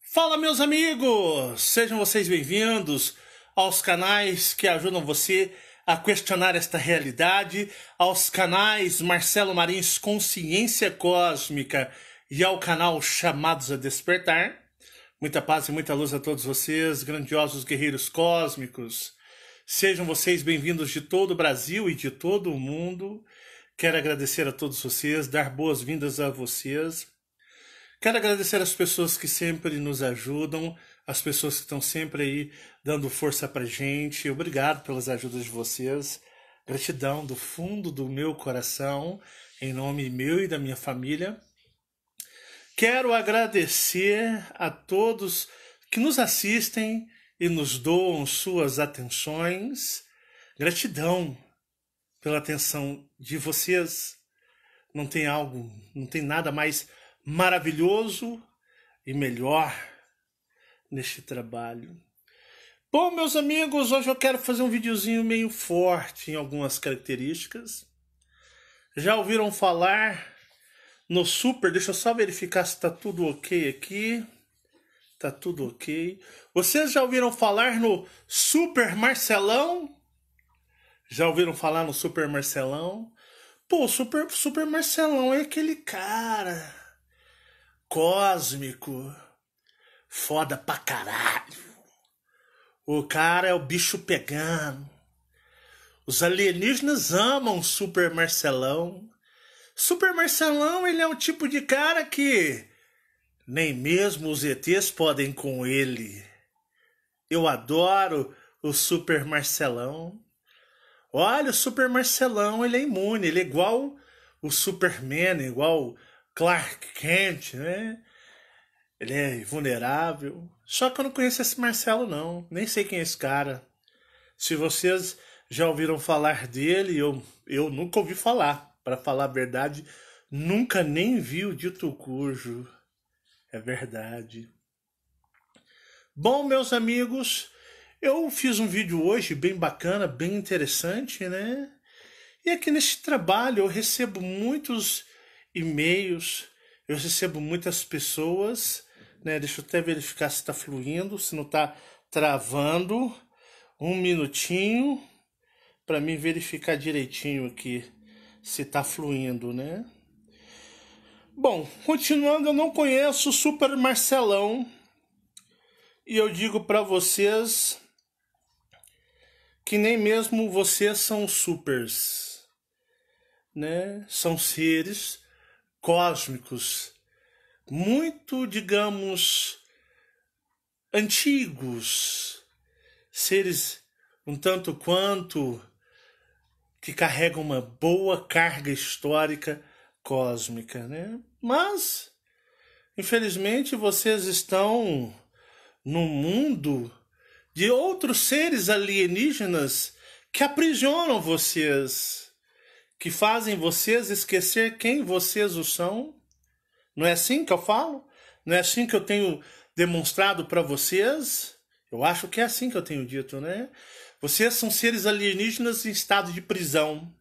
Fala, meus amigos! Sejam vocês bem-vindos aos canais que ajudam você a questionar esta realidade, aos canais Marcelo Marins Consciência Cósmica e ao canal Chamados a Despertar. Muita paz e muita luz a todos vocês, grandiosos guerreiros cósmicos. Sejam vocês bem-vindos de todo o Brasil e de todo o mundo. Quero agradecer a todos vocês, dar boas-vindas a vocês. Quero agradecer as pessoas que sempre nos ajudam, as pessoas que estão sempre aí dando força pra gente. Obrigado pelas ajudas de vocês. Gratidão do fundo do meu coração, em nome meu e da minha família. Quero agradecer a todos que nos assistem e nos doam suas atenções. Gratidão pela atenção de vocês. Não tem nada mais maravilhoso e melhor neste trabalho. Bom, meus amigos, hoje eu quero fazer um videozinho meio forte em algumas características. Já ouviram falar no Super? Deixa eu só verificar se está tudo ok aqui. Tá tudo ok. Vocês já ouviram falar no Super Marcelão? Já ouviram falar no Super Marcelão? Pô, Super Marcelão é aquele cara cósmico, foda pra caralho. O cara é o bicho pegando. Os alienígenas amam Super Marcelão. Super Marcelão, ele é um tipo de cara que nem mesmo os ETs podem com ele. Eu adoro o Super Marcelão. Olha, o Super Marcelão, ele é imune, ele é igual o Superman, igual Clark Kent, né? Ele é invulnerável. Só que eu não conheço esse Marcelo, não. Nem sei quem é esse cara. Se vocês já ouviram falar dele, eu nunca ouvi falar. Para falar a verdade, nunca nem vi o dito cujo. É verdade. Bom, meus amigos, eu fiz um vídeo hoje bem bacana, bem interessante, né? E aqui neste trabalho eu recebo muitos e-mails, eu recebo muitas pessoas, né? Deixa eu até verificar se está fluindo, se não está travando. Um minutinho para mim verificar direitinho aqui se está fluindo, né? Bom, continuando, eu não conheço o Super Marcelão e eu digo para vocês que nem mesmo vocês são supers, né? São seres cósmicos, muito, digamos, antigos, seres um tanto quanto que carregam uma boa carga histórica cósmica, né? Mas, infelizmente, vocês estão no mundo de outros seres alienígenas que aprisionam vocês, que fazem vocês esquecer quem vocês são. Não é assim que eu falo? Não é assim que eu tenho demonstrado para vocês? Eu acho que é assim que eu tenho dito, né? Vocês são seres alienígenas em estado de prisão.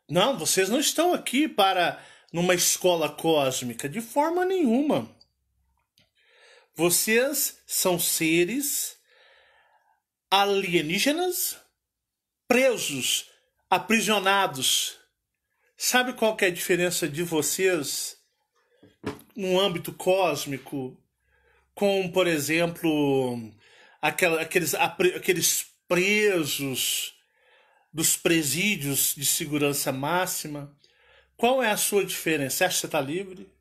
Não, vocês não estão aqui para numa escola cósmica, de forma nenhuma. Vocês são seres alienígenas presos, aprisionados. Sabe qual que é a diferença de vocês no âmbito cósmico com, por exemplo, aqueles presos dos presídios de segurança máxima? Qual é a sua diferença? Você acha que você está livre?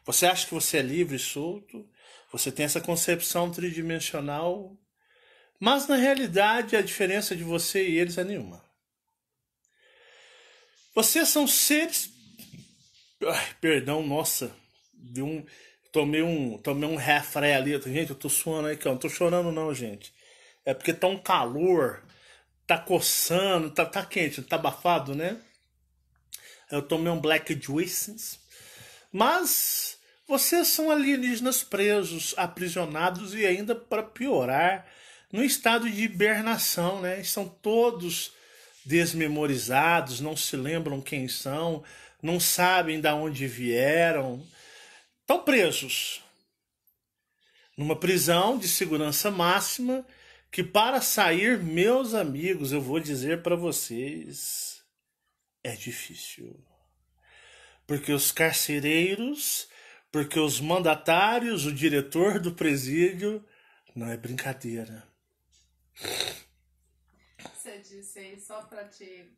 Você acha que você é livre e solto? Você tem essa concepção tridimensional? Mas, na realidade, a diferença de você e eles é nenhuma. Vocês são seres... Ai, perdão, nossa. Tomei um refré ali. Gente, eu tô suando aí, não tô chorando não, gente. É porque tá um calor, tá coçando, tá quente, tá abafado, né? Eu tomei um Black Juice. Mas vocês são alienígenas presos, aprisionados e ainda, para piorar, no estado de hibernação, né? Estão todos desmemorizados, não se lembram quem são, não sabem de onde vieram. Estão presos. numa prisão de segurança máxima, que para sair, meus amigos, eu vou dizer para vocês, é difícil. Porque os carcereiros, porque os mandatários, o diretor do presídio, não é brincadeira. Você disse aí, só para te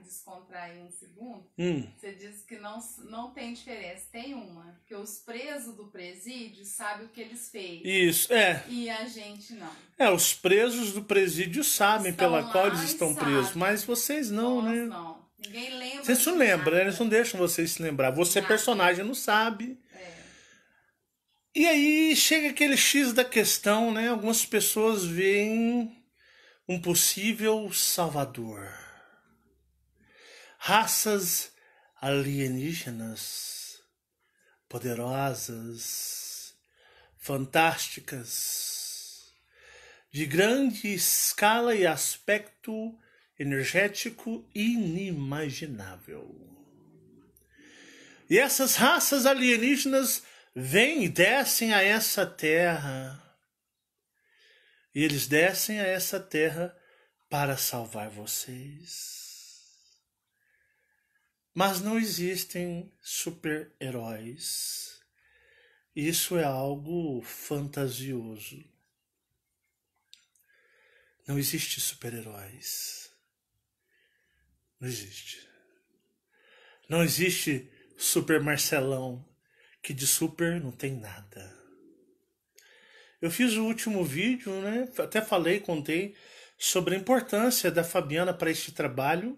descontrair um segundo, você disse que não tem diferença. Tem uma, que os presos do presídio sabem o que eles fez. Isso, é. E a gente não. Os presos do presídio sabem pela qual eles estão presos, mas vocês não, nós né? Não. Ninguém lembra. Vocês não lembram, né? Eles não deixam vocês se lembrar. Você, personagem, não sabe. E aí chega aquele X da questão, né? Algumas pessoas veem um possível salvador. Raças alienígenas, poderosas, fantásticas, de grande escala e aspecto energético inimaginável. E essas raças alienígenas vêm e descem a essa terra. E eles descem a essa terra para salvar vocês. Mas não existem super-heróis. Isso é algo fantasioso. Não existe super-heróis. Não existe. Não existe Super Marcelão, que de super não tem nada. Eu fiz o último vídeo, né? Até contei sobre a importância da Fabiana para este trabalho,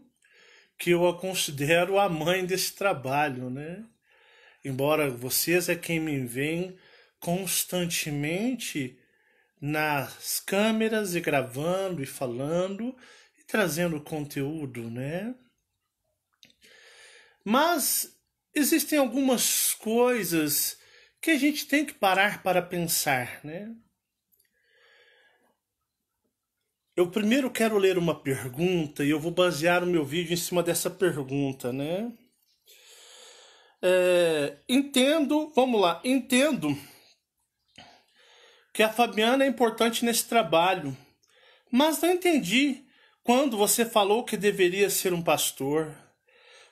que eu a considero a mãe desse trabalho, né? Embora vocês é quem me veem constantemente nas câmeras e gravando e falando e trazendo conteúdo, né? Mas existem algumas coisas que a gente tem que parar para pensar, né? Eu primeiro quero ler uma pergunta e eu vou basear o meu vídeo em cima dessa pergunta, né? Entendo que a Fabiana é importante nesse trabalho, mas não entendi quando você falou que deveria ser um pastor.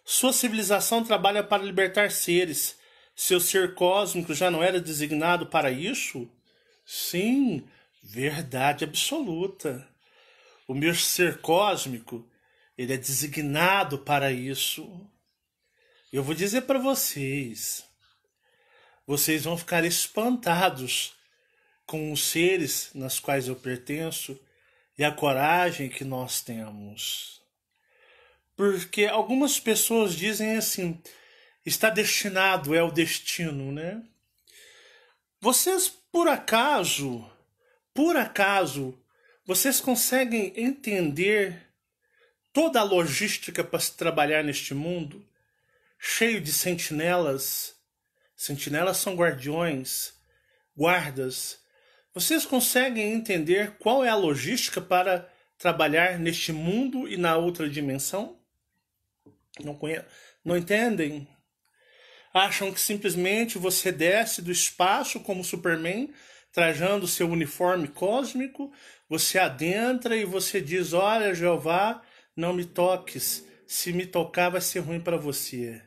Sua civilização trabalha para libertar seres. Seu ser cósmico já não era designado para isso? Sim, verdade absoluta. O meu ser cósmico, ele é designado para isso. Eu vou dizer para vocês vão ficar espantados com os seres nas quais eu pertenço e a coragem que nós temos. Porque algumas pessoas dizem assim, está destinado, é o destino, né? Vocês, por acaso, vocês conseguem entender toda a logística para se trabalhar neste mundo? Cheio de sentinelas. Sentinelas são guardiões, guardas. Vocês conseguem entender qual é a logística para trabalhar neste mundo e na outra dimensão? Não entendem? Acham que simplesmente você desce do espaço como Superman, trajando seu uniforme cósmico, você adentra e você diz, olha, Jeová, não me toques, se me tocar vai ser ruim para você.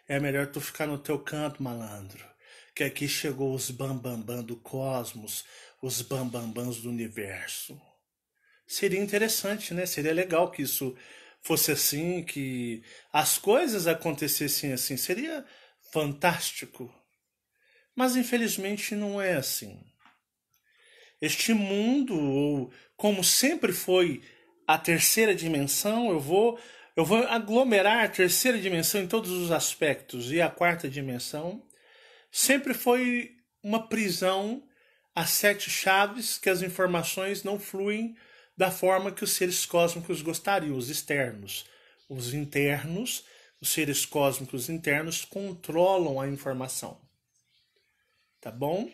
É melhor tu ficar no teu canto, malandro, que aqui chegou os bambambam do cosmos, os bambambãs do universo. Seria interessante, né? Seria legal que isso fosse assim, que as coisas acontecessem assim, seria fantástico. Mas infelizmente não é assim. Este mundo, ou como sempre foi a terceira dimensão, eu vou aglomerar a terceira dimensão em todos os aspectos, e a quarta dimensão sempre foi uma prisão a 7 chaves, que as informações não fluem da forma que os seres cósmicos gostariam, os externos. Os internos, os seres cósmicos internos, controlam a informação. Tá bom?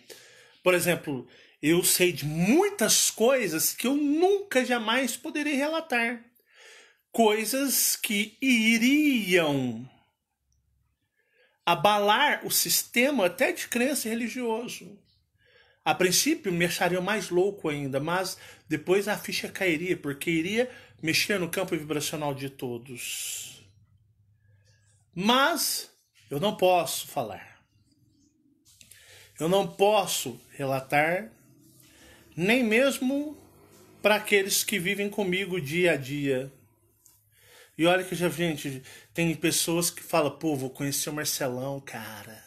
Por exemplo, eu sei de muitas coisas que eu nunca jamais poderei relatar. Coisas que iriam abalar o sistema até de crença religioso. A princípio me achariam mais louco ainda, mas depois a ficha cairia, porque iria mexer no campo vibracional de todos. Mas eu não posso falar. Eu não posso relatar, nem mesmo para aqueles que vivem comigo dia a dia. E olha que já, gente, tem pessoas que falam, pô, vou conhecer o Marcelão, cara.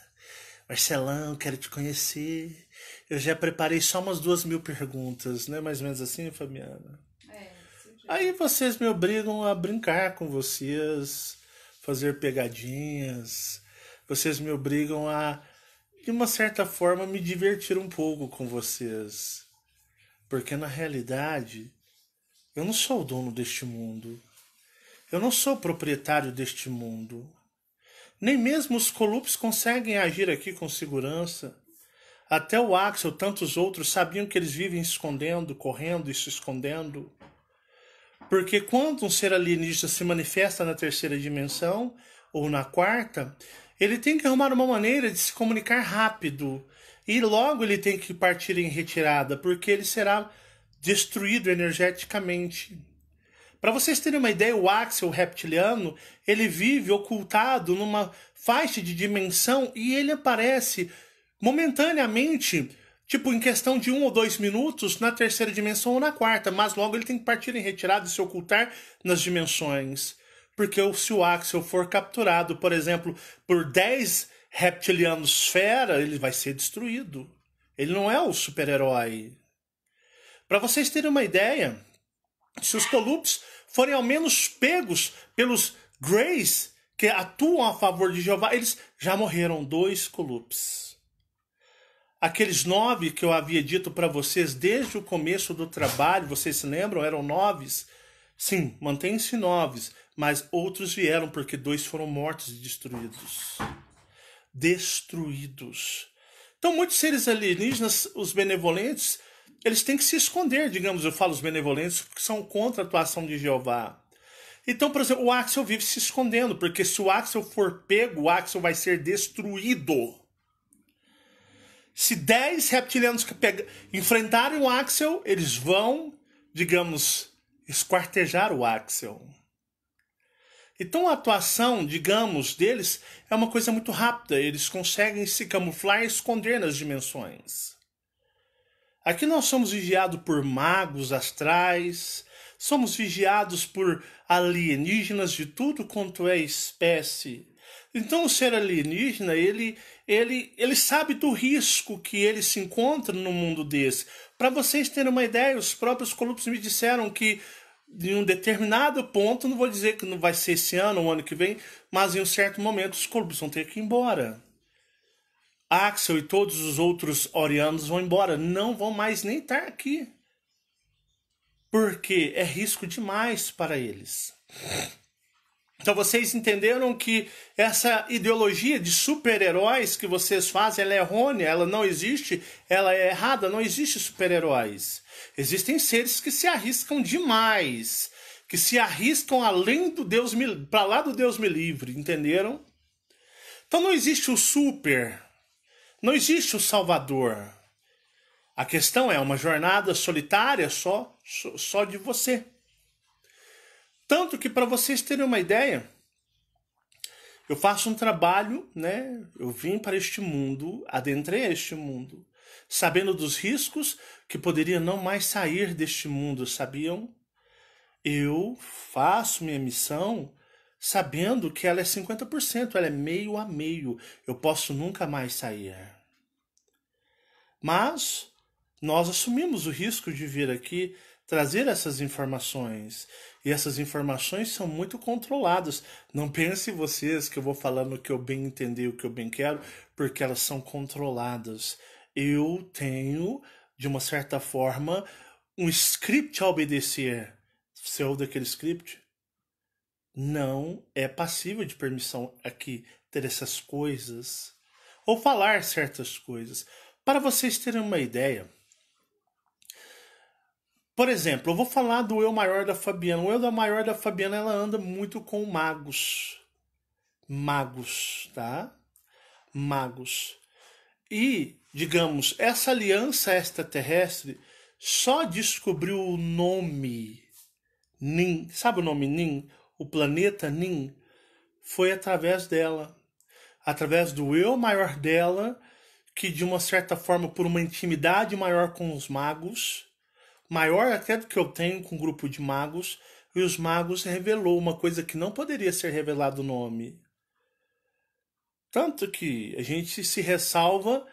Marcelão, quero te conhecer. Eu já preparei só umas 2.000 perguntas, né? Mais ou menos assim, Fabiana? Aí vocês me obrigam a brincar com vocês, fazer pegadinhas. Vocês me obrigam a, de uma certa forma, me divertir um pouco com vocês. Porque na realidade, eu não sou o dono deste mundo. Eu não sou o proprietário deste mundo. Nem mesmo os Colupes conseguem agir aqui com segurança. Até o Axel e tantos outros sabiam que eles vivem escondendo, correndo e se escondendo. Porque quando um ser alienígena se manifesta na terceira dimensão, ou na quarta, ele tem que arrumar uma maneira de se comunicar rápido. E logo ele tem que partir em retirada, porque ele será destruído energeticamente. Para vocês terem uma ideia, o Axel reptiliano, ele vive ocultado numa faixa de dimensão e ele aparece momentaneamente, tipo em questão de 1 ou 2 minutos, na terceira dimensão ou na quarta, mas logo ele tem que partir em retirada e se ocultar nas dimensões. Porque se o Axel for capturado, por exemplo, por 10 reptilianos fera, ele vai ser destruído. Ele não é o super-herói. Para vocês terem uma ideia, se os Colupes forem ao menos pegos pelos Greys, que atuam a favor de Jeová, eles já morreram 2 Colupes. Aqueles 9 que eu havia dito para vocês desde o começo do trabalho, vocês se lembram? Eram 9? Sim, mantém-se 9, mas outros vieram porque 2 foram mortos e destruídos. Destruídos. Então muitos seres alienígenas, os benevolentes, eles têm que se esconder, digamos, eu falo os benevolentes, porque são contra a atuação de Jeová. Então, por exemplo, o Axel vive se escondendo, porque se o Axel for pego, o Axel vai ser destruído. Se 10 reptilianos que enfrentarem o Axel, eles vão, digamos, esquartejar o Axel. Então a atuação, digamos, deles é uma coisa muito rápida. Eles conseguem se camuflar e esconder nas dimensões. Aqui nós somos vigiados por magos astrais, somos vigiados por alienígenas de tudo quanto é espécie. Então o ser alienígena, ele sabe do risco que ele se encontra no mundo desse. Para vocês terem uma ideia, os próprios Colupes me disseram que em um determinado ponto, não vou dizer que não vai ser esse ano ou ano que vem, mas em um certo momento os Colupes vão ter que ir embora. Axel e todos os outros Orianos vão embora, não vão mais nem estar aqui. Porque é risco demais para eles. Então vocês entenderam que essa ideologia de super-heróis que vocês fazem, ela é errônea, ela não existe, ela é errada, não existe super-heróis. Existem seres que se arriscam demais, que se arriscam além do Deus para lá do Deus me livre, entenderam? Então não existe o super, não existe o salvador. A questão é uma jornada solitária só de você. Tanto que, para vocês terem uma ideia, eu faço um trabalho, né? Eu vim para este mundo, adentrei este mundo, sabendo dos riscos que poderia não mais sair deste mundo, sabiam? Eu faço minha missão sabendo que ela é 50%, ela é meio a meio. Eu posso nunca mais sair. Mas nós assumimos o risco de vir aqui trazer essas informações. E essas informações são muito controladas. Não pensem vocês que eu vou falando o que eu bem entender, o que eu bem quero, porque elas são controladas. Eu tenho, de uma certa forma, um script a obedecer. Você ouve daquele script? Não é passível de permissão aqui ter essas coisas. Ou falar certas coisas. Para vocês terem uma ideia, por exemplo, eu vou falar do eu maior da Fabiana. O eu maior da Fabiana, ela anda muito com magos. Magos, tá? Magos. E, digamos, essa aliança extraterrestre só descobriu o nome Nin. Sabe o nome Nin? O planeta Nin? Foi através dela. Através do eu maior dela, que de uma certa forma, por uma intimidade maior com os magos, maior até do que eu tenho com um grupo de magos, e os magos revelou uma coisa que não poderia ser revelado o nome. Tanto que a gente se ressalva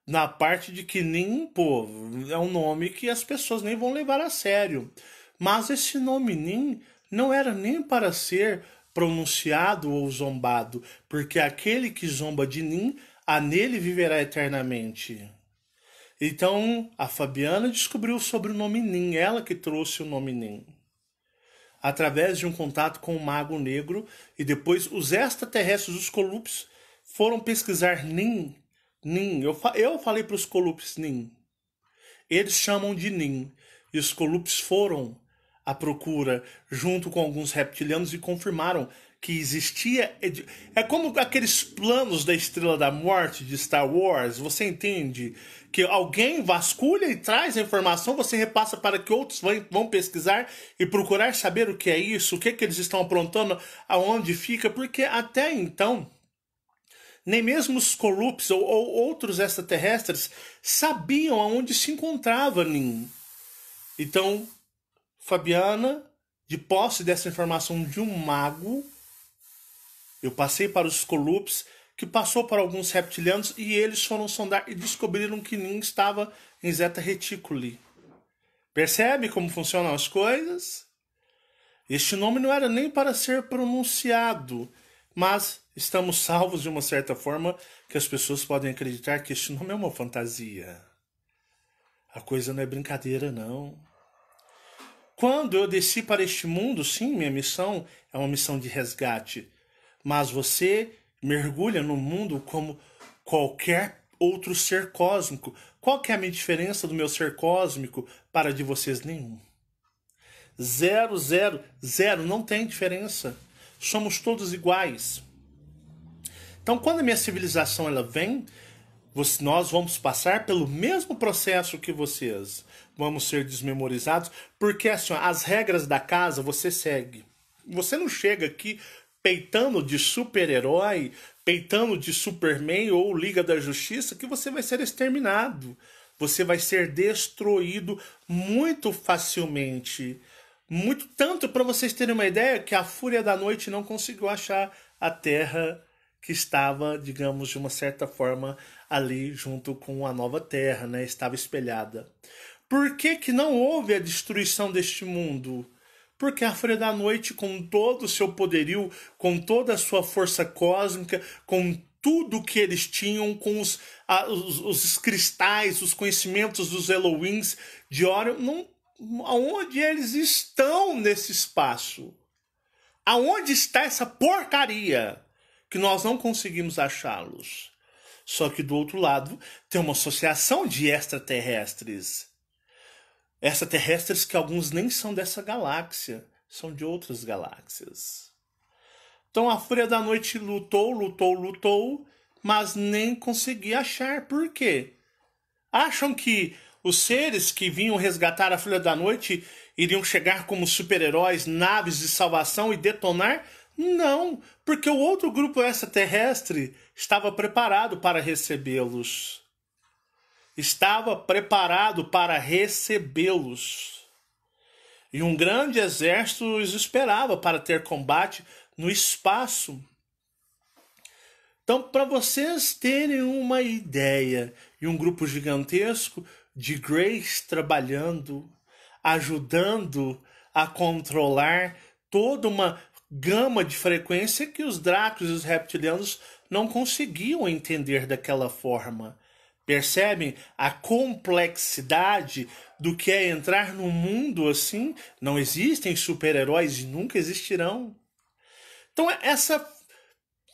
na parte de que Nin, pô, é um nome que as pessoas nem vão levar a sério. Mas esse nome Nin não era nem para ser pronunciado ou zombado, porque aquele que zomba de Nin, a nele viverá eternamente. Então, a Fabiana descobriu sobre o nome Nin, ela que trouxe o nome Nin. Através de um contato com o Mago Negro, e depois os extraterrestres, os Colupes, foram pesquisar Nin. Nin. Eu falei para os Colupes Nin. Eles chamam de Nin. E os Colupes foram à procura, junto com alguns reptilianos, e confirmaram que existia... É como aqueles planos da Estrela da Morte de Star Wars, você entende? Que alguém vasculha e traz a informação, você repassa para que outros vão pesquisar e procurar saber o que é isso, o que eles estão aprontando, aonde fica, porque até então, nem mesmo os Colupes ou outros extraterrestres sabiam aonde se encontrava Nin. Então, Fabiana, de posse dessa informação de um mago, eu passei para os Colupes, que passou para alguns reptilianos, e eles foram sondar e descobriram que Nin estava em Zeta Reticuli. Percebe como funcionam as coisas? Este nome não era nem para ser pronunciado, mas estamos salvos de uma certa forma que as pessoas podem acreditar que este nome é uma fantasia. A coisa não é brincadeira, não. Quando eu desci para este mundo, sim, minha missão é uma missão de resgate. Mas você mergulha no mundo como qualquer outro ser cósmico. Qual que é a minha diferença do meu ser cósmico para a de vocês? Nenhum. 0, 0, 0. Não tem diferença. Somos todos iguais. Então, quando a minha civilização ela vem, nós vamos passar pelo mesmo processo que vocês. Vamos ser desmemorizados, porque assim, as regras da casa você segue. Você não chega aqui peitando de super-herói, peitando de Superman ou Liga da Justiça, que você vai ser exterminado. Você vai ser destruído muito facilmente. Muito tanto, para vocês terem uma ideia, que a Fúria da Noite não conseguiu achar a Terra que estava, digamos, de uma certa forma ali junto com a nova Terra, né? Estava espelhada. Por que não houve a destruição deste mundo? Porque a Fúria da Noite, com todo o seu poderio, com toda a sua força cósmica, com tudo que eles tinham, com os cristais, os conhecimentos dos Elohims de Orion, aonde eles estão nesse espaço? Aonde está essa porcaria que nós não conseguimos achá-los? Só que do outro lado tem uma associação de extraterrestres. Extraterrestres que alguns nem são dessa galáxia, são de outras galáxias. Então a Fúria da Noite lutou, mas nem conseguia achar. Por quê? Acham que os seres que vinham resgatar a Fúria da Noite iriam chegar como super-heróis, naves de salvação e detonar? Não, porque o outro grupo extraterrestre estava preparado para recebê-los. Estava preparado para recebê-los. E um grande exército os esperava para ter combate no espaço. Então, para vocês terem uma ideia, e um grupo gigantesco de Greys trabalhando, ajudando a controlar toda uma gama de frequência que os Dráculos e os reptilianos não conseguiam entender daquela forma. Percebem a complexidade do que é entrar num mundo assim? Não existem super-heróis e nunca existirão. Então essa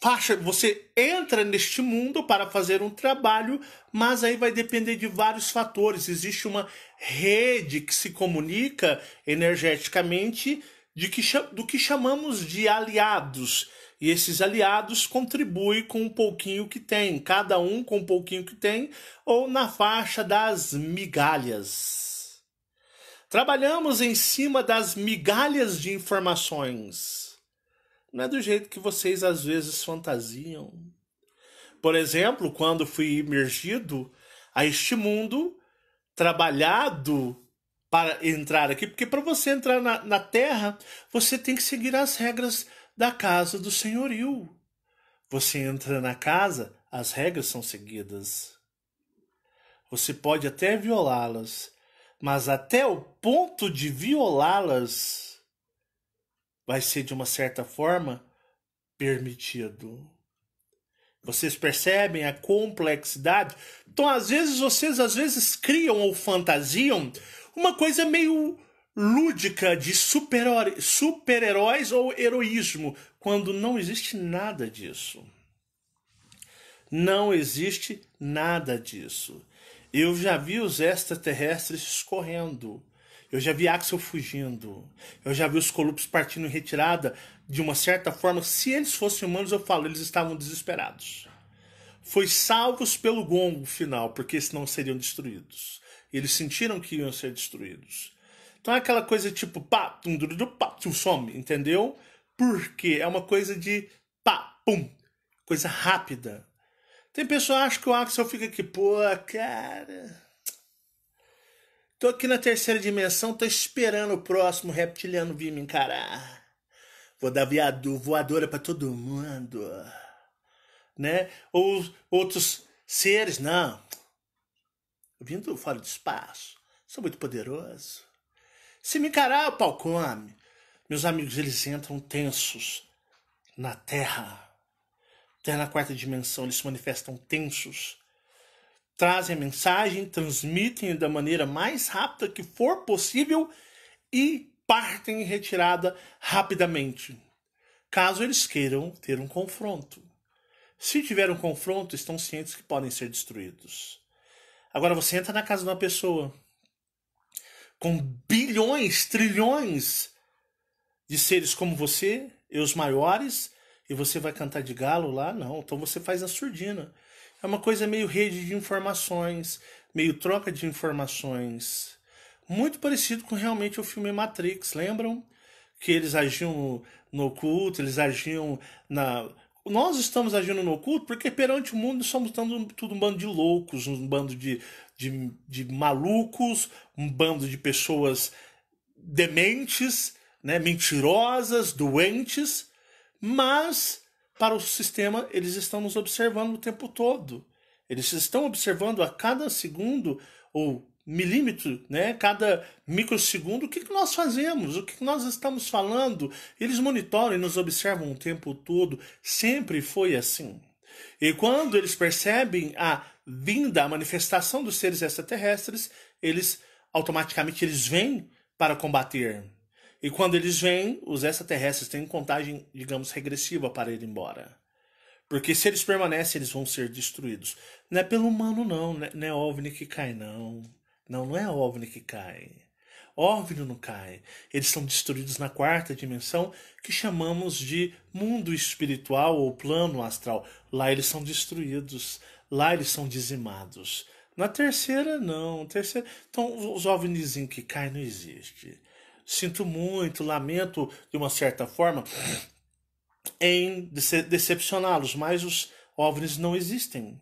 faixa, você entra neste mundo para fazer um trabalho, mas aí vai depender de vários fatores. Existe uma rede que se comunica energeticamente do que chamamos de aliados. E esses aliados contribuem com um pouquinho que tem, cada um com um pouquinho que tem, ou na faixa das migalhas. Trabalhamos em cima das migalhas de informações. Não é do jeito que vocês às vezes fantasiam. Por exemplo, quando fui imergido a este mundo, trabalhado para entrar aqui, porque para você entrar na Terra, você tem que seguir as regras da casa do senhorio. Você entra na casa, as regras são seguidas. Você pode até violá-las, mas até o ponto de violá-las vai ser de uma certa forma permitido. Vocês percebem a complexidade? Então, vocês criam ou fantasiam uma coisa meio lúdica de super-heróis ou heroísmo, quando não existe nada disso. Não existe nada disso. Eu já vi os extraterrestres correndo. Eu já vi Axel fugindo. Eu já vi os Colupos partindo em retirada. De uma certa forma, se eles fossem humanos, eu falo, eles estavam desesperados. Foi salvos pelo gongo final, porque senão seriam destruídos. Eles sentiram que iam ser destruídos. Então é aquela coisa tipo, pá, tum, pá, tum, some, entendeu? Porque é uma coisa de pá, pum, coisa rápida. Tem pessoa que acha que o Axel fica aqui, pô, cara, tô aqui na terceira dimensão, tô esperando o próximo reptiliano vir me encarar. Vou dar voadora pra todo mundo, né? Ou outros seres, não. Eu vim do fora do espaço, sou muito poderoso. Se me encarar, o pau come. Meus amigos, eles entram tensos na Terra. Até na quarta dimensão, eles se manifestam tensos. Trazem a mensagem, transmitem da maneira mais rápida que for possível e partem em retirada rapidamente. Caso eles queiram ter um confronto. Se tiver um confronto, estão cientes que podem ser destruídos. Agora você entra na casa de uma pessoa com bilhões, trilhões de seres como você, e os maiores, e você vai cantar de galo lá? Não, então você faz a surdina. É uma coisa meio rede de informações, meio troca de informações. Muito parecido com realmente o filme Matrix, lembram? Que eles agiam no oculto, eles agiam na... Nós estamos agindo no oculto porque perante o mundo somos tudo um bando de loucos, um bando de malucos, um bando de pessoas dementes, né, mentirosas, doentes, mas para o sistema eles estão nos observando o tempo todo. Eles estão observando a cada segundo ou milímetro, né, cada microsegundo, o que nós fazemos, o que nós estamos falando. Eles monitoram e nos observam o tempo todo. Sempre foi assim. E quando eles percebem a vinda, a manifestação dos seres extraterrestres, eles automaticamente vêm para combater. E quando eles vêm, os extraterrestres têm contagem, digamos, regressiva para ir embora. Porque se eles permanecem, eles vão ser destruídos. Não é pelo humano, não. Não é OVNI que cai, não. Não é OVNI que cai. OVNI não cai. Eles são destruídos na quarta dimensão, que chamamos de mundo espiritual ou plano astral. Lá eles são destruídos. Lá eles são dizimados. Na terceira, não. Então, os OVNIzinhos que caem não existe. Sinto muito, lamento, de uma certa forma, em decepcioná-los, mas os OVNIs não existem.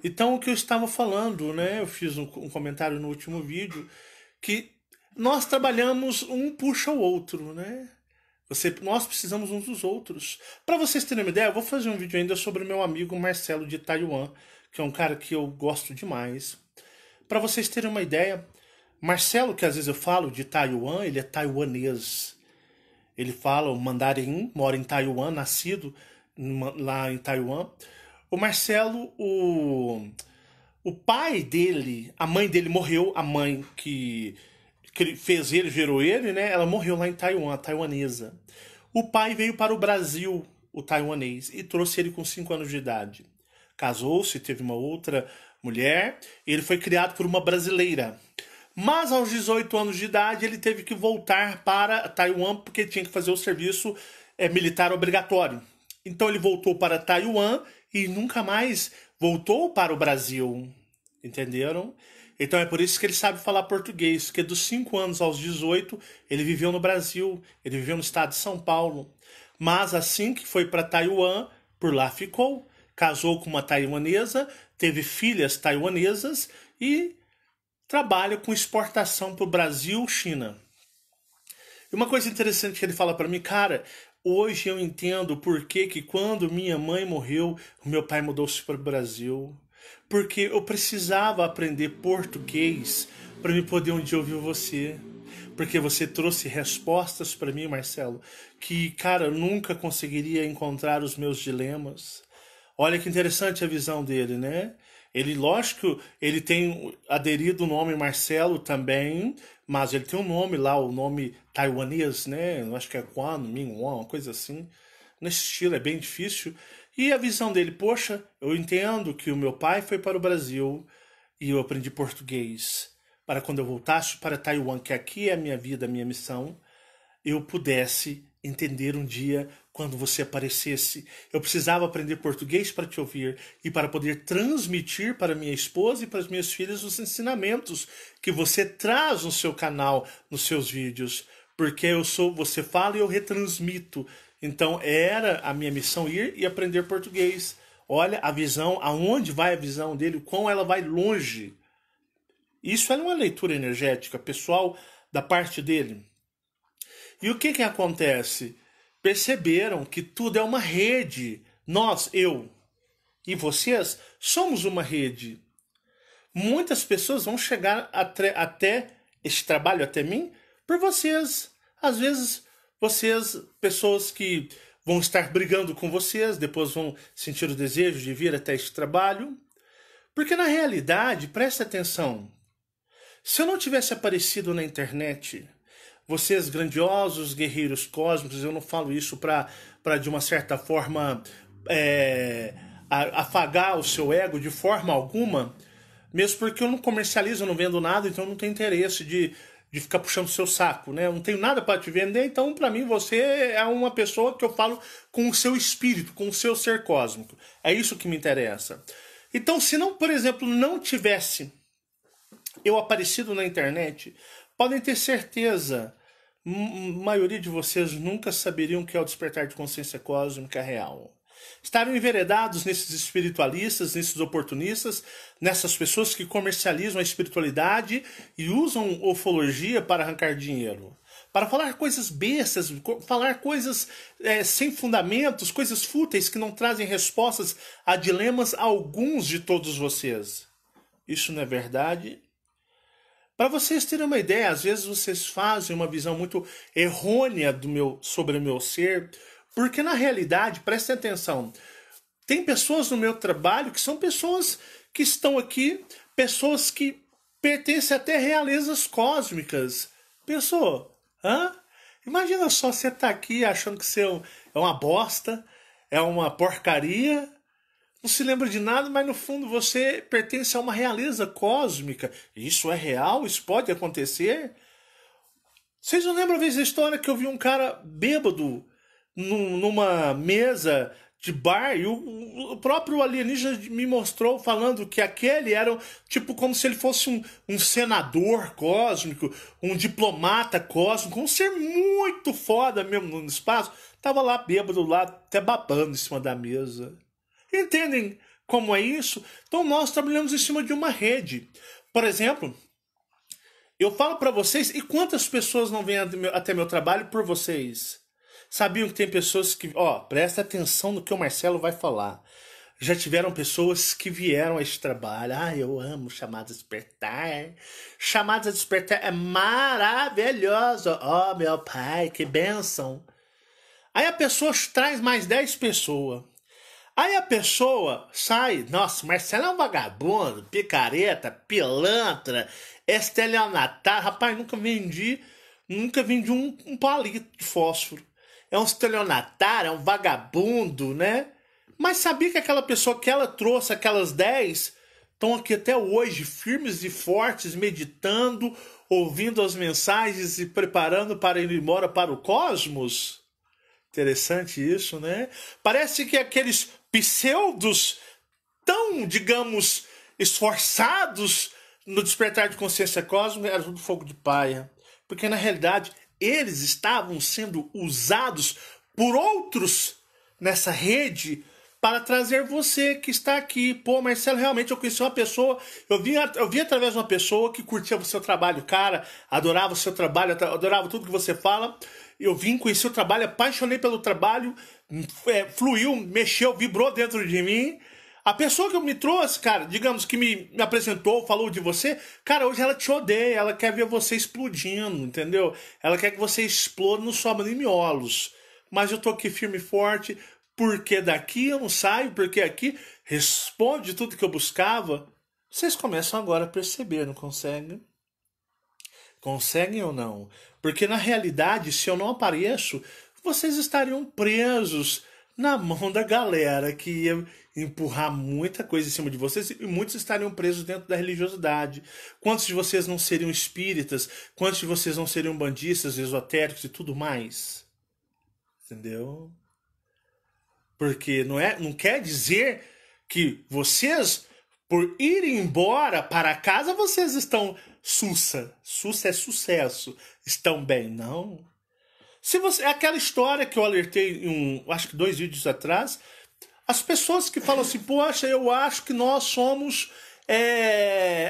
Então, o que eu estava falando, né? Eu fiz um comentário no último vídeo, que nós trabalhamos, um puxa o outro, né? Nós precisamos uns dos outros. Para vocês terem uma ideia, eu vou fazer um vídeo ainda sobre o meu amigo Marcelo de Taiwan, que é um cara que eu gosto demais. Para vocês terem uma ideia, Marcelo, que às vezes eu falo de Taiwan, ele é taiwanês. Ele fala o mandarim, mora em Taiwan, nascido lá em Taiwan. O Marcelo, o pai dele, a mãe dele morreu, a mãe que fez ele, gerou ele, né? Ela morreu lá em Taiwan, a taiwanesa. O pai veio para o Brasil, o taiwanês, e trouxe ele com 5 anos de idade. Casou-se, teve uma outra mulher, e ele foi criado por uma brasileira. Mas aos 18 anos de idade ele teve que voltar para Taiwan porque tinha que fazer o serviço militar obrigatório. Então ele voltou para Taiwan e nunca mais voltou para o Brasil. Entenderam? Então é por isso que ele sabe falar português, porque dos 5 anos aos 18 ele viveu no Brasil, ele viveu no estado de São Paulo. Mas assim que foi para Taiwan, por lá ficou, casou com uma taiwanesa, teve filhas taiwanesas e trabalha com exportação para o Brasil, China. E uma coisa interessante que ele fala para mim, cara, hoje eu entendo por que quando minha mãe morreu, o meu pai mudou-se para o Brasil. Porque eu precisava aprender português para me poder um dia ouvir você. Porque você trouxe respostas para mim, Marcelo, que, cara, eu nunca conseguiria encontrar os meus dilemas. Olha que interessante a visão dele, né? Ele, lógico, ele tem aderido o nome Marcelo também, mas ele tem um nome lá, o nome taiwanês, né? Eu acho que é Quan Minh Wan, uma coisa assim. Nesse estilo, é bem difícil. E a visão dele, poxa, eu entendo que o meu pai foi para o Brasil e eu aprendi português para quando eu voltasse para Taiwan, que aqui é a minha vida, a minha missão, eu pudesse entender um dia quando você aparecesse. Eu precisava aprender português para te ouvir e para poder transmitir para minha esposa e para as minhas filhas os ensinamentos que você traz no seu canal, nos seus vídeos, porque você fala e eu retransmito. Então era a minha missão ir e aprender português. Olha a visão, aonde vai a visão dele, o quão ela vai longe. Isso é uma leitura energética pessoal da parte dele. E o que acontece? Perceberam que tudo é uma rede. Nós, eu e vocês, somos uma rede. Muitas pessoas vão chegar até este trabalho, até mim, por vocês. Às vezes, pessoas que vão estar brigando com vocês, depois vão sentir o desejo de vir até este trabalho. Porque na realidade, presta atenção, se eu não tivesse aparecido na internet, vocês grandiosos guerreiros cósmicos, eu não falo isso para de uma certa forma afagar o seu ego de forma alguma, mesmo porque eu não comercializo, eu não vendo nada, então eu não tenho interesse de ficar puxando o seu saco, né? Eu não tenho nada para te vender, então para mim você é uma pessoa que eu falo com o seu espírito, com o seu ser cósmico. É isso que me interessa. Então, se não, por exemplo, não tivesse eu aparecido na internet, podem ter certeza, a maioria de vocês nunca saberiam o que é o despertar de consciência cósmica real. Estariam enveredados nesses espiritualistas, nesses oportunistas, nessas pessoas que comercializam a espiritualidade e usam ufologia para arrancar dinheiro. Para falar coisas bestas, falar coisas sem fundamentos, coisas fúteis que não trazem respostas a dilemas alguns de todos vocês. Isso não é verdade? Para vocês terem uma ideia, às vezes vocês fazem uma visão muito errônea sobre o meu ser, porque na realidade, prestem atenção, tem pessoas no meu trabalho que são pessoas que estão aqui, pessoas que pertencem até realezas cósmicas. Pessoa, imagina só você tá aqui achando que você é uma bosta, é uma porcaria, não se lembra de nada, mas no fundo você pertence a uma realeza cósmica. Isso é real? Isso pode acontecer? Vocês não lembram a vez da história que eu vi um cara bêbado numa mesa de bar e o próprio alienígena me mostrou falando que aquele era tipo como se ele fosse um senador cósmico, um diplomata cósmico, um ser muito foda mesmo no espaço. Tava lá bêbado, lá até babando em cima da mesa. Entendem como é isso? Então nós trabalhamos em cima de uma rede. Por exemplo, eu falo para vocês, e quantas pessoas não vêm até meu trabalho por vocês? Sabiam que tem pessoas que... presta atenção no que o Marcelo vai falar. Já tiveram pessoas que vieram a este trabalho. Eu amo Chamadas a Despertar. Chamadas a Despertar é maravilhoso. Meu pai, que bênção. Aí a pessoa traz mais 10 pessoas. Aí a pessoa sai, nossa, Marcelo é um vagabundo, picareta, pilantra, estelionatário. Rapaz, nunca vendi um palito de fósforo. É um estelionatário, é um vagabundo, né? Mas sabia que aquela pessoa que ela trouxe, aquelas 10, estão aqui até hoje, firmes e fortes, meditando, ouvindo as mensagens e preparando para ir embora para o cosmos? Interessante isso, né? Parece que aqueles pseudos tão, digamos, esforçados no despertar de consciência cósmica era tudo fogo de palha. Porque, na realidade, eles estavam sendo usados por outros nessa rede para trazer você que está aqui. Pô, Marcelo, realmente eu conheci uma pessoa, eu vi através de uma pessoa que curtia o seu trabalho, cara, adorava o seu trabalho, adorava tudo que você fala. Eu vim, conheci o trabalho, apaixonei pelo trabalho, fluiu, mexeu, vibrou dentro de mim. A pessoa que me trouxe, cara, digamos que me apresentou, falou de você, cara, hoje ela te odeia, ela quer ver você explodindo, entendeu? Ela quer que você exploda, não sobra nem miolos. Mas eu tô aqui firme e forte, porque daqui eu não saio, porque aqui responde tudo que eu buscava. Vocês começam agora a perceber, não conseguem? Conseguem ou não? Porque na realidade, se eu não apareço, vocês estariam presos na mão da galera que ia empurrar muita coisa em cima de vocês e muitos estariam presos dentro da religiosidade. Quantos de vocês não seriam espíritas? Quantos de vocês não seriam bandistas, esotéricos e tudo mais? Entendeu? Porque não quer dizer que vocês, por irem embora para casa, vocês estão sussa. Sussa é sucesso. Estão bem, não. Se você, é aquela história que eu alertei acho que 2 vídeos atrás. As pessoas que falam assim, poxa, eu acho que nós somos...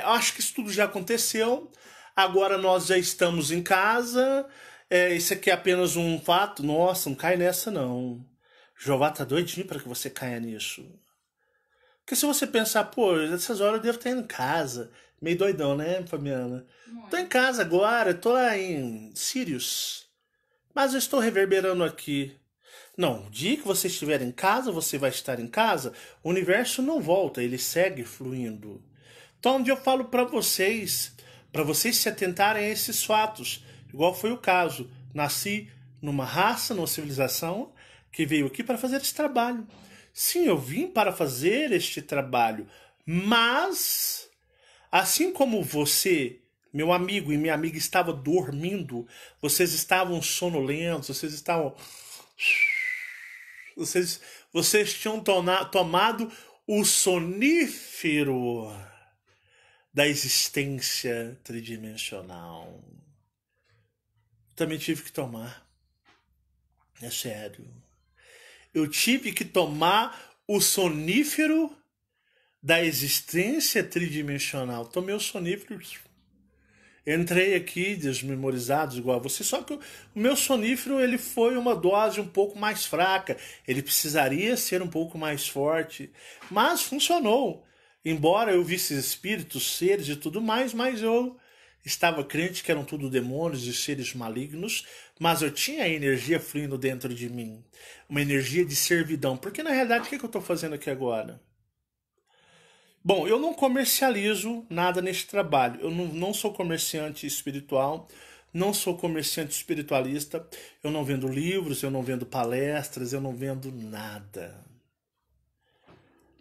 acho que isso tudo já aconteceu. Agora nós já estamos em casa. Isso aqui é apenas um fato. Nossa, não cai nessa não. Jeová tá doidinho para que você caia nisso. Porque se você pensar, pô, essas horas eu devo estar em casa. Meio doidão, né, Fabiana? Tô em casa agora, tô lá em Sirius. Mas eu estou reverberando aqui. Não, o dia que você estiver em casa, você vai estar em casa. O universo não volta, ele segue fluindo. Então, onde eu falo para vocês se atentarem a esses fatos. Igual foi o caso. Nasci numa raça, numa civilização que veio aqui para fazer esse trabalho. Sim, eu vim para fazer este trabalho. Mas, assim como você, meu amigo e minha amiga estavam dormindo, vocês estavam sonolentos, vocês tinham tomado o sonífero da existência tridimensional. Também tive que tomar. É sério. Eu tive que tomar o sonífero da existência tridimensional. Tomei o sonífero. Entrei aqui desmemorizado igual a você, só que o meu sonífero ele foi uma dose um pouco mais fraca. Ele precisaria ser um pouco mais forte, mas funcionou. Embora eu visse espíritos, seres e tudo mais, mas eu estava crente que eram tudo demônios e seres malignos, mas eu tinha a energia fluindo dentro de mim. Uma energia de servidão. Porque na realidade o que eu estou fazendo aqui agora? Bom, eu não comercializo nada neste trabalho. Eu não sou comerciante espiritual, não sou comerciante espiritualista. Eu não vendo livros, eu não vendo palestras, eu não vendo nada.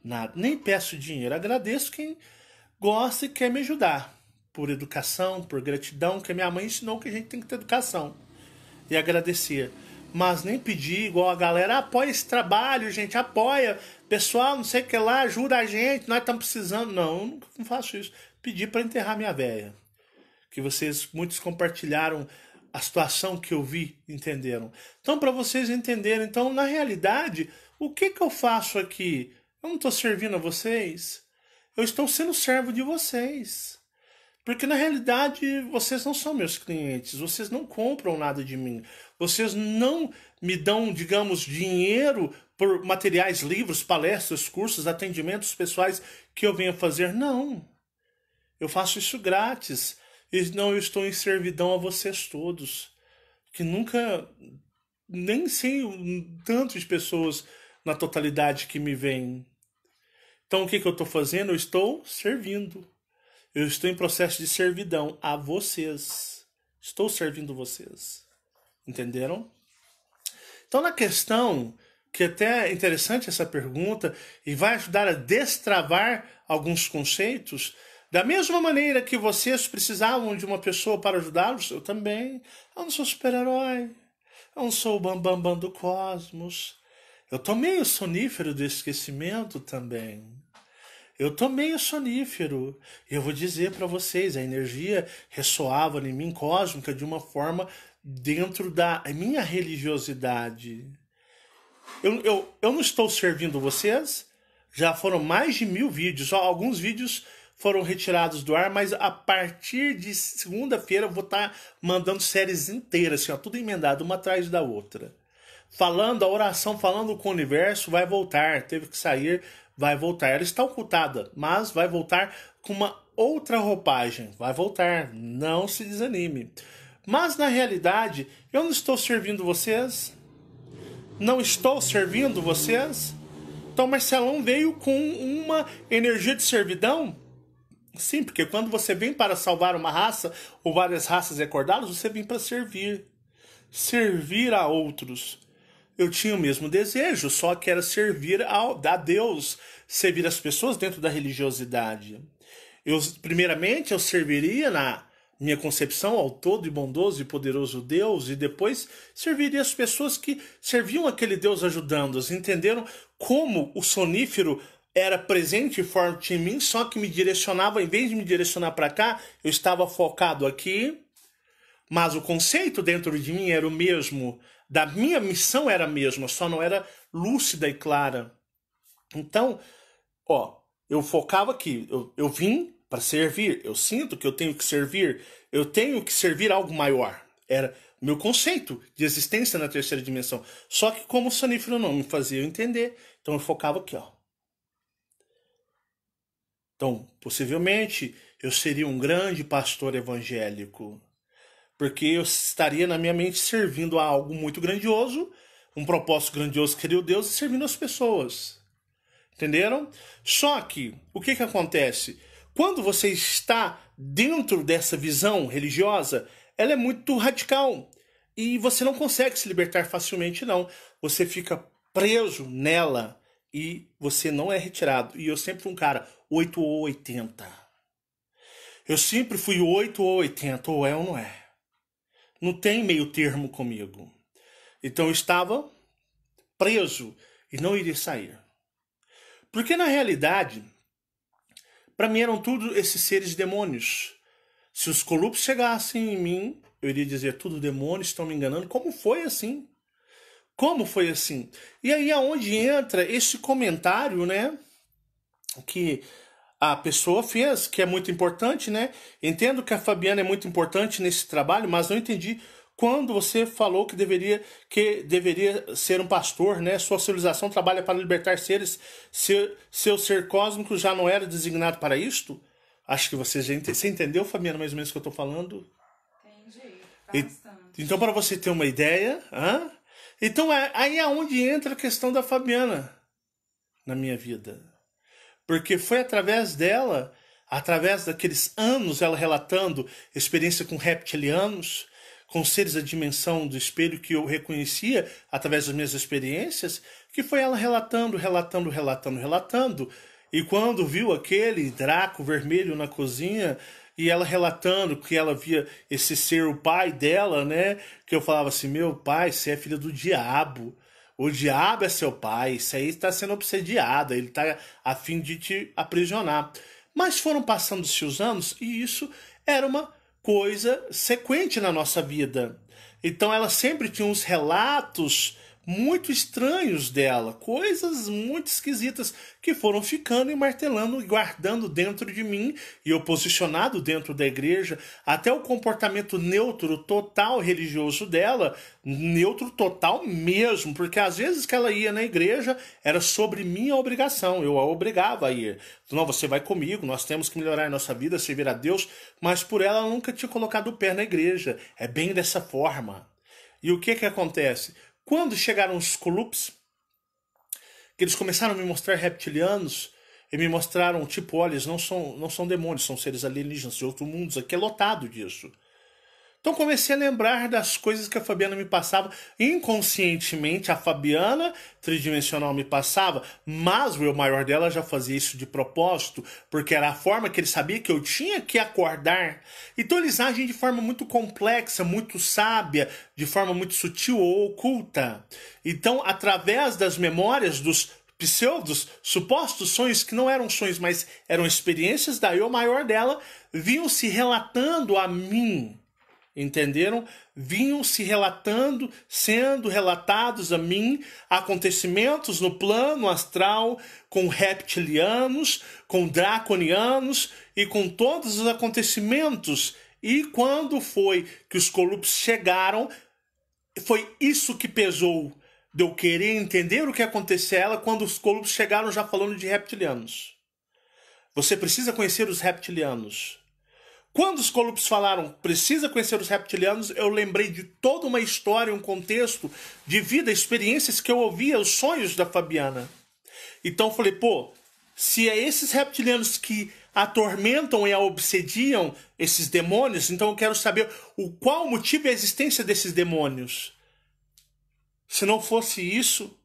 Nada. Nem peço dinheiro. Agradeço quem gosta e quer me ajudar. Por educação, por gratidão, que a minha mãe ensinou que a gente tem que ter educação. E agradecer. Mas nem pedir igual a galera, apoia esse trabalho, gente, apoia. Pessoal, não sei o que lá, ajuda a gente, nós estamos precisando. Não, eu não faço isso. Pedi para enterrar minha véia. Que muitos compartilharam a situação que eu vi, entenderam. Então, para vocês entenderem, então, na realidade, o que eu faço aqui? Eu não estou servindo a vocês. Eu estou sendo servo de vocês. Porque na realidade vocês não são meus clientes, vocês não compram nada de mim, vocês não me dão, digamos, dinheiro por materiais, livros, palestras, cursos, atendimentos pessoais que eu venho fazer. Não, eu faço isso grátis, e não eu estou em servidão a vocês todos, que nunca, nem sei tanto de pessoas na totalidade que me veem. Então o que eu estou fazendo? Eu estou servindo. Eu estou em processo de servidão a vocês. Estou servindo vocês. Entenderam? Então, na questão, que até é interessante essa pergunta, e vai ajudar a destravar alguns conceitos, da mesma maneira que vocês precisavam de uma pessoa para ajudá-los, eu também. Eu não sou super-herói. Eu não sou o bambambam bam, bam do cosmos. Eu tomei o sonífero do esquecimento também. Eu tomei o sonífero. E eu vou dizer para vocês, a energia ressoava em mim cósmica de uma forma dentro da minha religiosidade. Eu não estou servindo vocês. Já foram mais de 1000 vídeos. Alguns vídeos foram retirados do ar, mas a partir de segunda-feira eu vou estar mandando séries inteiras, assim, ó, tudo emendado, uma atrás da outra. Falando a oração, falando com o universo, vai voltar. Teve que sair, vai voltar. Ela está ocultada, mas vai voltar com uma outra roupagem. Vai voltar, não se desanime. Mas na realidade, eu não estou servindo vocês. Não estou servindo vocês. Então Marcelão veio com uma energia de servidão. Sim, porque quando você vem para salvar uma raça ou várias raças recordadas, você vem para servir. Servir a outros. Eu tinha o mesmo desejo, só que era servir a Deus, servir as pessoas dentro da religiosidade. Primeiramente, eu serviria na minha concepção ao todo e bondoso e poderoso Deus, e depois serviria as pessoas que serviam aquele Deus ajudando-os. Entenderam como o sonífero era presente e forte em mim, só que me direcionava, em vez de me direcionar para cá, eu estava focado aqui, mas o conceito dentro de mim era o mesmo, da minha missão era a mesma, só não era lúcida e clara. Então, eu focava aqui, eu vim para servir, eu sinto que eu tenho que servir algo maior. Era o meu conceito de existência na terceira dimensão. Só que como o sonífero não me fazia eu entender, então eu focava aqui, ó. Então, possivelmente, eu seria um grande pastor evangélico, porque eu estaria na minha mente servindo a algo muito grandioso, um propósito grandioso que seria o Deus, e servindo as pessoas. Entenderam? Só que, o que acontece? Quando você está dentro dessa visão religiosa, ela é muito radical. E você não consegue se libertar facilmente, não. Você fica preso nela e você não é retirado. E eu sempre fui um cara 8 ou 80. Eu sempre fui 8 ou 80, ou é ou não é. Não tem meio termo comigo. Então eu estava preso e não iria sair. Porque na realidade, para mim eram tudo esses seres demônios. Se os corruptos chegassem em mim, eu iria dizer, tudo demônios, estão me enganando. Como foi assim? Como foi assim? E aí é onde entra esse comentário, né? Que a pessoa fez, que é muito importante, né? Entendo que a Fabiana é muito importante nesse trabalho, mas não entendi quando você falou que deveria ser um pastor, né? Sua civilização trabalha para libertar seres. Seu ser cósmico já não era designado para isto? Acho que você entendeu, Fabiana, mais ou menos o que eu estou falando? Entendi, bastante. Então, para você ter uma ideia, então aí é onde entra a questão da Fabiana na minha vida. Porque foi através dela, através daqueles anos, ela relatando experiência com reptilianos, com seres da dimensão do espelho que eu reconhecia através das minhas experiências, que foi ela relatando. E quando viu aquele Draco vermelho na cozinha, e ela relatando que ela via esse ser, o pai dela, né? Que eu falava assim, meu pai, você é filha do diabo. O diabo é seu pai, isso aí está sendo obsediado, ele está a fim de te aprisionar. Mas foram passando-se os anos e isso era uma coisa sequente na nossa vida. Então ela sempre tinha uns relatos muito estranhos dela, coisas muito esquisitas que foram ficando e martelando e guardando dentro de mim, e eu posicionado dentro da igreja, até o comportamento neutro total religioso dela, neutro total mesmo, porque às vezes que ela ia na igreja era sobre minha obrigação, eu a obrigava a ir. Não, você vai comigo, nós temos que melhorar a nossa vida, servir a Deus, mas por ela nunca tinha colocado o pé na igreja. É bem dessa forma. E o que acontece? Quando chegaram os Colups, que eles começaram a me mostrar reptilianos, e me mostraram, tipo, olha, eles não são demônios, são seres alienígenas de outros mundos, aqui é lotado disso. Então comecei a lembrar das coisas que a Fabiana me passava. Inconscientemente, a Fabiana tridimensional me passava, mas o eu maior dela já fazia isso de propósito, porque era a forma que ele sabia que eu tinha que acordar. Então eles agem de forma muito complexa, muito sábia, de forma muito sutil ou oculta. Então, através das memórias dos pseudos, supostos sonhos, que não eram sonhos, mas eram experiências da eu maior dela, vinham se relatando a mim. Entenderam? Vinham se relatando, sendo relatados a mim, acontecimentos no plano astral, com reptilianos, com draconianos e com todos os acontecimentos. E quando foi que os Colups chegaram, foi isso que pesou, de eu querer entender o que acontecia a ela quando os Colups chegaram já falando de reptilianos. Você precisa conhecer os reptilianos. Quando os Colups falaram, precisa conhecer os reptilianos, eu lembrei de toda uma história, um contexto de vida, experiências que eu ouvia, os sonhos da Fabiana. Então eu falei, pô, se é esses reptilianos que atormentam e a obsediam, esses demônios, então eu quero saber qual o motivo e a existência desses demônios. Se não fosse isso,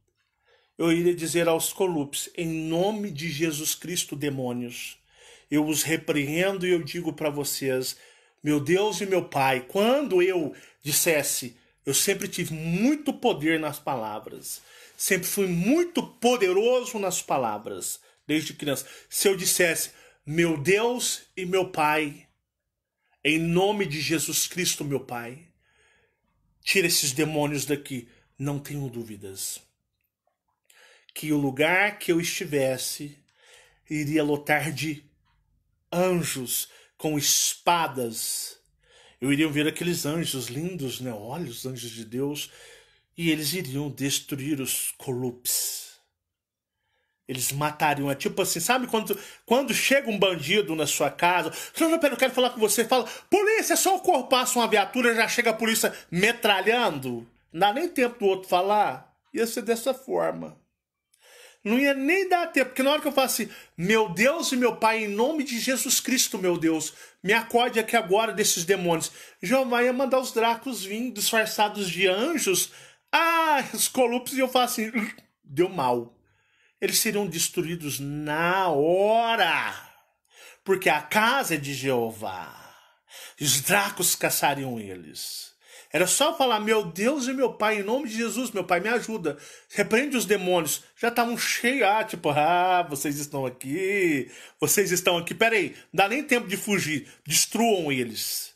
eu iria dizer aos Colups, em nome de Jesus Cristo, demônios, eu os repreendo e eu digo para vocês, meu Deus e meu Pai, quando eu dissesse, eu sempre tive muito poder nas palavras, sempre fui muito poderoso nas palavras, desde criança. Se eu dissesse, meu Deus e meu Pai, em nome de Jesus Cristo, meu Pai, tira esses demônios daqui, não tenho dúvidas que o lugar que eu estivesse iria lotar de anjos com espadas. Eu iria ver aqueles anjos lindos, né? Olha os anjos de Deus. E eles iriam destruir os Colups. Eles matariam. É tipo assim, sabe quando chega um bandido na sua casa, não, pera, eu quero falar com você, fala, polícia, só o corpo passa uma viatura, já chega a polícia metralhando. Não dá nem tempo do outro falar. Ia ser dessa forma. Não ia nem dar tempo, porque na hora que eu falo assim, meu Deus e meu Pai, em nome de Jesus Cristo, meu Deus, me acorde aqui agora desses demônios. Jeová ia mandar os Dracos vir disfarçados de anjos. Os Colups, e eu falo assim, deu mal. Eles seriam destruídos na hora, porque a casa é de Jeová. Os Dracos caçariam eles. Era só falar, meu Deus e meu Pai, em nome de Jesus, meu Pai, me ajuda. Repreende os demônios. Já estavam cheios, vocês estão aqui, peraí, não dá nem tempo de fugir, destruam eles.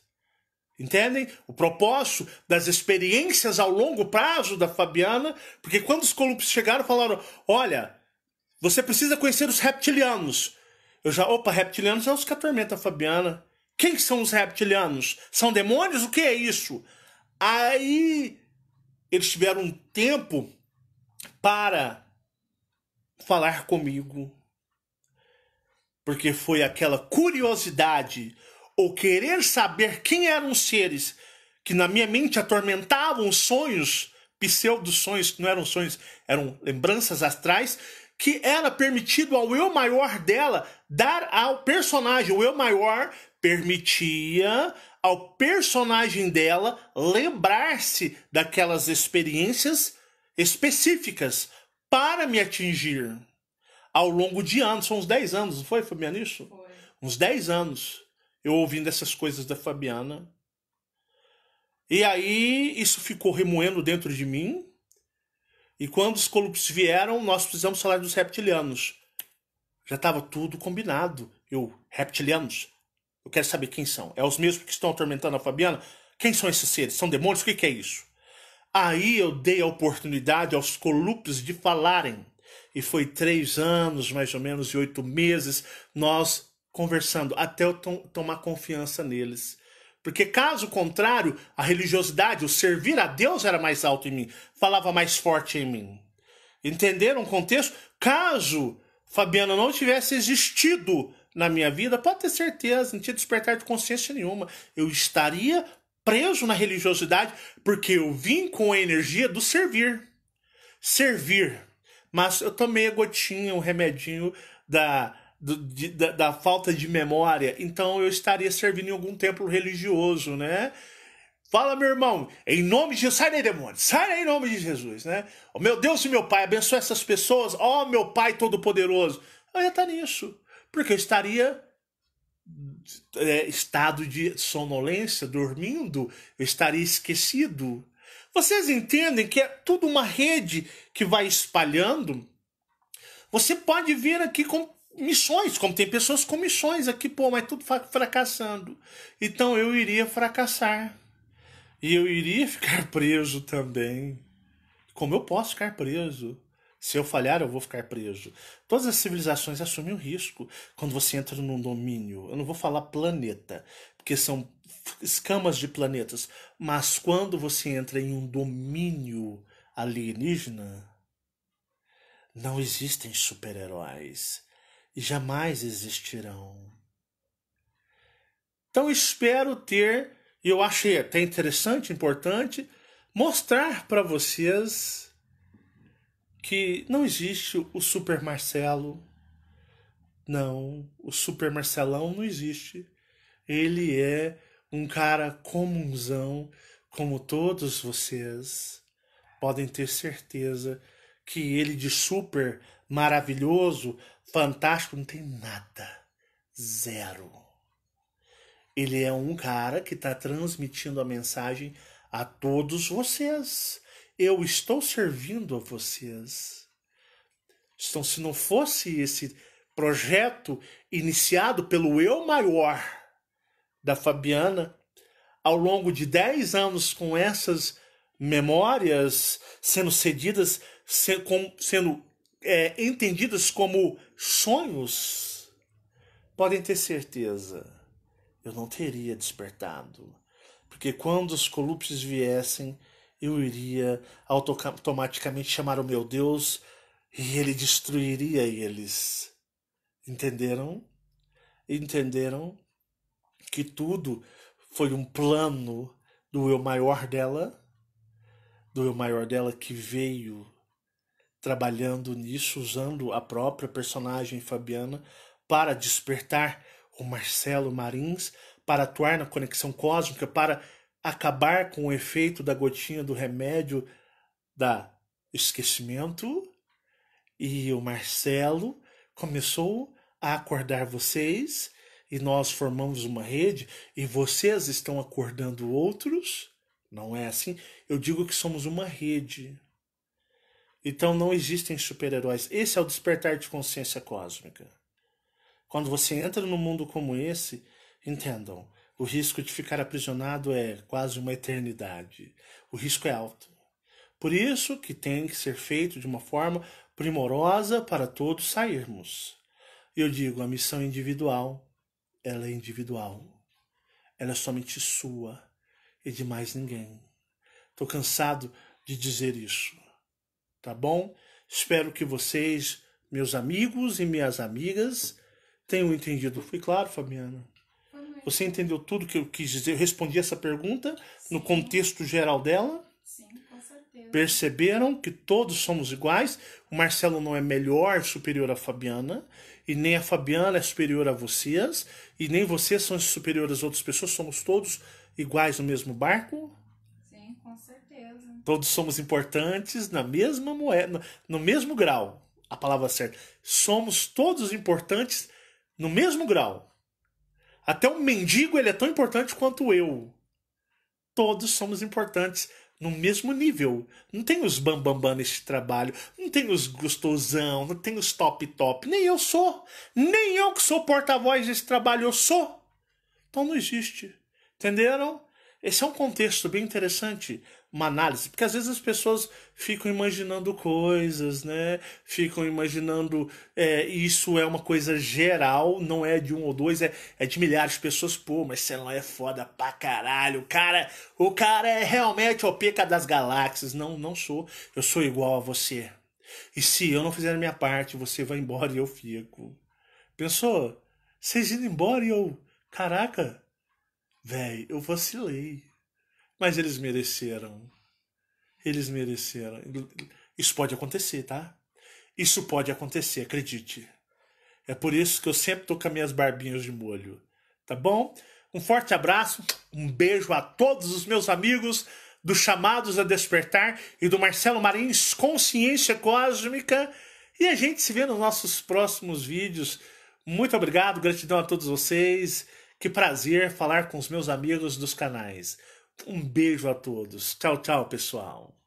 Entendem? O propósito das experiências ao longo prazo da Fabiana, porque quando os Colups chegaram, falaram, olha, você precisa conhecer os reptilianos. Reptilianos são os que atormentam a Fabiana. Quem são os reptilianos? São demônios? O que é isso? Aí eles tiveram um tempo para falar comigo, porque foi aquela curiosidade ou querer saber quem eram os seres que na minha mente atormentavam os sonhos, pseudo-sonhos, que não eram sonhos, eram lembranças astrais, que era permitido ao eu maior dela dar ao personagem. O eu maior permitia ao personagem dela lembrar-se daquelas experiências específicas para me atingir ao longo de anos. São uns 10 anos, não foi, Fabiana, isso? Foi. Uns 10 anos eu ouvindo essas coisas da Fabiana. E aí isso ficou remoendo dentro de mim. E quando os Colups vieram, nós precisamos falar dos reptilianos. Já estava tudo combinado. Reptilianos? Eu quero saber quem são. É os mesmos que estão atormentando a Fabiana? Quem são esses seres? São demônios? O que é isso? Aí eu dei a oportunidade aos Colups de falarem. E foi 3 anos, mais ou menos, e 8 meses, nós conversando, até eu tomar confiança neles. Porque caso contrário, a religiosidade, o servir a Deus era mais alto em mim, falava mais forte em mim. Entenderam o contexto? Caso Fabiana não tivesse existido na minha vida, pode ter certeza, não tinha despertar de consciência nenhuma. Eu estaria preso na religiosidade, porque eu vim com a energia do servir. Servir. Mas eu tomei a gotinha, um remedinho da falta de memória, então eu estaria servindo em algum templo religioso, né? Fala, meu irmão, em nome de Jesus, sai daí, demônio, sai daí em nome de Jesus, né? Oh, meu Deus e meu Pai, abençoa essas pessoas, ó, meu Pai Todo-Poderoso. Eu ia estar nisso, porque eu estaria estado de sonolência, dormindo, eu estaria esquecido. Vocês entendem que é tudo uma rede que vai espalhando? Você pode vir aqui com missões, como tem pessoas com missões aqui, pô, mas tudo fracassando. Então eu iria fracassar. E eu iria ficar preso também. Como eu posso ficar preso? Se eu falhar, eu vou ficar preso. Todas as civilizações assumem o risco quando você entra num domínio. Eu não vou falar planeta, porque são escamas de planetas. Mas quando você entra em um domínio alienígena, não existem super-heróis. E jamais existirão. Então espero ter, e eu achei até interessante, importante, mostrar para vocês que não existe o Super Marcelo. Não, o Super Marcelão não existe. Ele é um cara comunzão, como todos vocês. Podem ter certeza que ele de super maravilhoso, fantástico, não tem nada. Zero. Ele é um cara que está transmitindo a mensagem a todos vocês. Eu estou servindo a vocês. Então, se não fosse esse projeto iniciado pelo eu maior da Fabiana, ao longo de 10 anos com essas memórias sendo cedidas, sendo entendidas como sonhos, podem ter certeza, eu não teria despertado. Porque quando os Colúpcios viessem, eu iria automaticamente chamar o meu Deus e ele destruiria eles. Entenderam? Entenderam que tudo foi um plano do eu maior dela? Do eu maior dela que veio trabalhando nisso, usando a própria personagem Fabiana para despertar o Marcelo Marins, para atuar na conexão cósmica, para acabar com o efeito da gotinha do remédio da esquecimento. E o Marcelo começou a acordar vocês, e nós formamos uma rede, e vocês estão acordando outros. Não é assim? Eu digo que somos uma rede. Então não existem super-heróis. Esse é o despertar de consciência cósmica. Quando você entra num mundo como esse, entendam, o risco de ficar aprisionado é quase uma eternidade. O risco é alto. Por isso que tem que ser feito de uma forma primorosa para todos sairmos. Eu digo, a missão individual, ela é individual. Ela é somente sua e de mais ninguém. Estou cansado de dizer isso. Tá bom? Espero que vocês, meus amigos e minhas amigas, tenham entendido. Foi claro, Fabiana? Você entendeu tudo que eu quis dizer? Eu respondi essa pergunta no contexto geral dela? Sim, com certeza. Perceberam que todos somos iguais? O Marcelo não é melhor, superior à Fabiana, e nem a Fabiana é superior a vocês, e nem vocês são superiores às outras pessoas. Somos todos iguais no mesmo barco? Sim, com certeza. Todos somos importantes na mesma moeda, no mesmo grau. A palavra certa. Somos todos importantes no mesmo grau. Até o mendigo, ele é tão importante quanto eu. Todos somos importantes no mesmo nível. Não tem os bambambam nesse trabalho. Não tem os gostosão. Não tem os top. Nem eu sou. Nem eu que sou porta-voz desse trabalho eu sou. Então não existe. Entenderam? Esse é um contexto bem interessante, uma análise, porque às vezes as pessoas ficam imaginando coisas, né? Ficam imaginando, isso é uma coisa geral, não é de um ou dois, é de milhares de pessoas. Pô, mas você não é foda pra caralho, o cara é realmente o pica das galáxias. Não sou, eu sou igual a você. E se eu não fizer a minha parte, você vai embora e eu fico. Pensou? Vocês indo embora e eu, caraca, véi, eu vacilei. Mas eles mereceram. Eles mereceram. Isso pode acontecer, tá? Isso pode acontecer, acredite. É por isso que eu sempre tô com as minhas barbinhas de molho. Tá bom? Um forte abraço, um beijo a todos os meus amigos do Chamados a Despertar e do Marcelo Marins Consciência Cósmica. E a gente se vê nos nossos próximos vídeos. Muito obrigado, gratidão a todos vocês. Que prazer falar com os meus amigos dos canais. Um beijo a todos. Tchau, tchau, pessoal.